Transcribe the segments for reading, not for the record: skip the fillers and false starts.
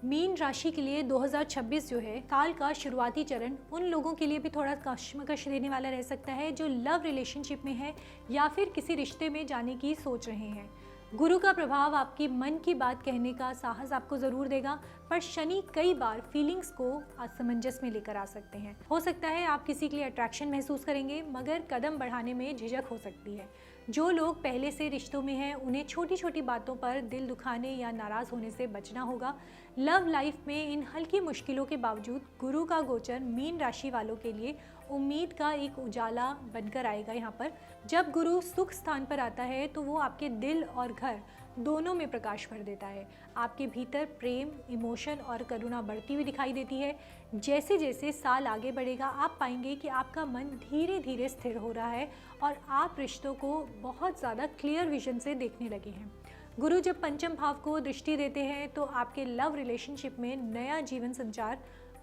Mean राशि के लिए 2026 जो है साल का शुरुआती चरण उन लोगों के लिए भी थोड़ा कश्मकश देने वाला रह सकता है जो लव रिलेशनशिप में है या फिर किसी रिश्ते में जाने की सोच रहे हैं। गुरु का प्रभाव आपकी मन की बात कहने का साहस आपको ज़रूर देगा, पर शनि कई बार फीलिंग्स को असमंजस में लेकर आ सकते हैं। हो सकता है आप किसी के लिए अट्रैक्शन महसूस करेंगे, मगर कदम बढ़ाने में झिझक हो सकती है। जो लोग पहले से रिश्तों में हैं उन्हें छोटी छोटी बातों पर दिल दुखाने या नाराज़ होने से बचना होगा। लव लाइफ में इन हल्की मुश्किलों के बावजूद गुरु का गोचर मीन राशि वालों के लिए उम्मीद का एक उजाला बनकर आएगा। यहाँ पर जब गुरु सुख स्थान पर आता है तो वो आपके दिल और घर दोनों में प्रकाश भर देता है। आपके भीतर प्रेम, इमोशन और करुणा बढ़ती हुई दिखाई देती है। जैसे जैसे साल आगे बढ़ेगा आप पाएंगे कि आपका मन धीरे धीरे स्थिर हो रहा है और आप रिश्तों को बहुत ज़्यादा क्लियर विजन से देखने लगे हैं। गुरु जब पंचम भाव को दृष्टि देते हैं तो आपके लव रिलेशनशिप में नया जीवन संचार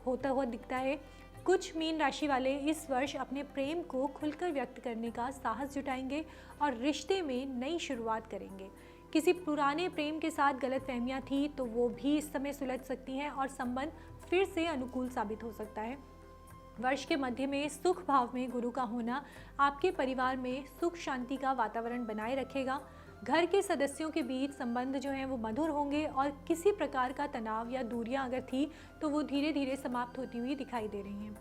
होता हुआ दिखता है। कुछ मीन राशि वाले इस वर्ष अपने प्रेम को खुलकर व्यक्त करने का साहस जुटाएंगे और रिश्ते में नई शुरुआत करेंगे। किसी पुराने प्रेम के साथ गलतफहमियां थी तो वो भी इस समय सुलझ सकती हैं और संबंध फिर से अनुकूल साबित हो सकता है। वर्ष के मध्य में सुख भाव में गुरु का होना आपके परिवार में सुख शांति का वातावरण बनाए रखेगा। घर के सदस्यों के बीच संबंध जो हैं वो मधुर होंगे और किसी प्रकार का तनाव या दूरियां अगर थी तो वो धीरे धीरे समाप्त होती हुई दिखाई दे रही हैं।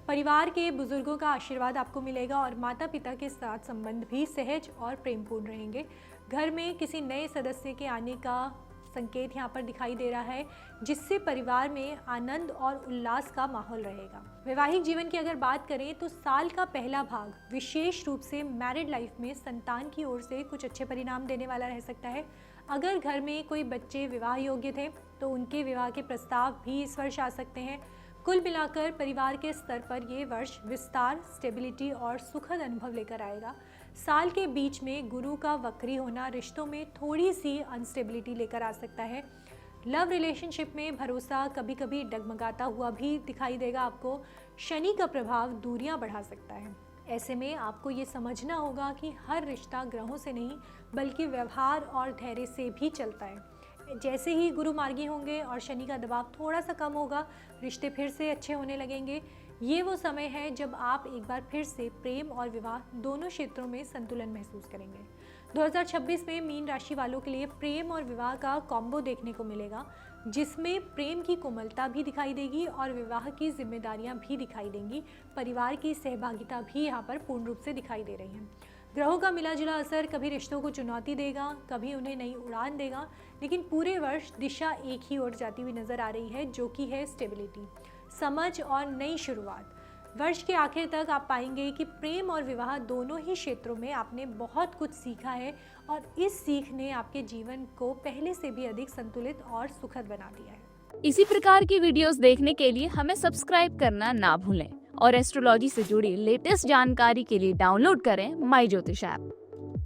परिवार के बुजुर्गों का आशीर्वाद आपको मिलेगा और माता पिता के साथ संबंध भी सहज और प्रेमपूर्ण रहेंगे। घर में किसी नए सदस्य के आने का संकेत यहाँ पर दिखाई दे रहा है, जिससे परिवार में आनंद और उल्लास का माहौल रहेगा। वैवाहिक जीवन की अगर बात करें तो साल का पहला भाग विशेष रूप से मैरिड लाइफ में संतान की ओर से कुछ अच्छे परिणाम देने वाला रह सकता है। अगर घर में कोई बच्चे विवाह योग्य थे तो उनके विवाह के प्रस्ताव भी इस वर्ष आ सकते हैं। कुल मिलाकर परिवार के स्तर पर ये वर्ष विस्तार, स्टेबिलिटी और सुखद अनुभव लेकर आएगा। साल के बीच में गुरु का वक्री होना रिश्तों में थोड़ी सी अनस्टेबिलिटी लेकर आ सकता है। लव रिलेशनशिप में भरोसा कभी कभी डगमगाता हुआ भी दिखाई देगा आपको। शनि का प्रभाव दूरियां बढ़ा सकता है। ऐसे में आपको ये समझना होगा कि हर रिश्ता ग्रहों से नहीं बल्कि व्यवहार और धैर्य से भी चलता है। जैसे ही गुरु मार्गी होंगे और शनि का दबाव थोड़ा सा कम होगा, रिश्ते फिर से अच्छे होने लगेंगे। ये वो समय है जब आप एक बार फिर से प्रेम और विवाह दोनों क्षेत्रों में संतुलन महसूस करेंगे। 2026 में मीन राशि वालों के लिए प्रेम और विवाह का कॉम्बो देखने को मिलेगा, जिसमें प्रेम की कोमलता भी दिखाई देगी और विवाह की जिम्मेदारियां भी दिखाई देंगी। परिवार की सहभागिता भी यहाँ पर पूर्ण रूप से दिखाई दे रही है। ग्रहों का मिला जुला असर कभी रिश्तों को चुनौती देगा, कभी उन्हें नई उड़ान देगा, लेकिन पूरे वर्ष दिशा एक ही ओर जाती हुई नजर आ रही है, जो कि है स्टेबिलिटी, समझ और नई शुरुआत। वर्ष के आखिर तक आप पाएंगे कि प्रेम और विवाह दोनों ही क्षेत्रों में आपने बहुत कुछ सीखा है और इस सीख ने आपके जीवन को पहले से भी अधिक संतुलित और सुखद बना दिया है। इसी प्रकार की वीडियोस देखने के लिए हमें सब्सक्राइब करना ना भूलें और एस्ट्रोलॉजी से जुड़ी लेटेस्ट जानकारी के लिए डाउनलोड करें माई ज्योतिष ऐप।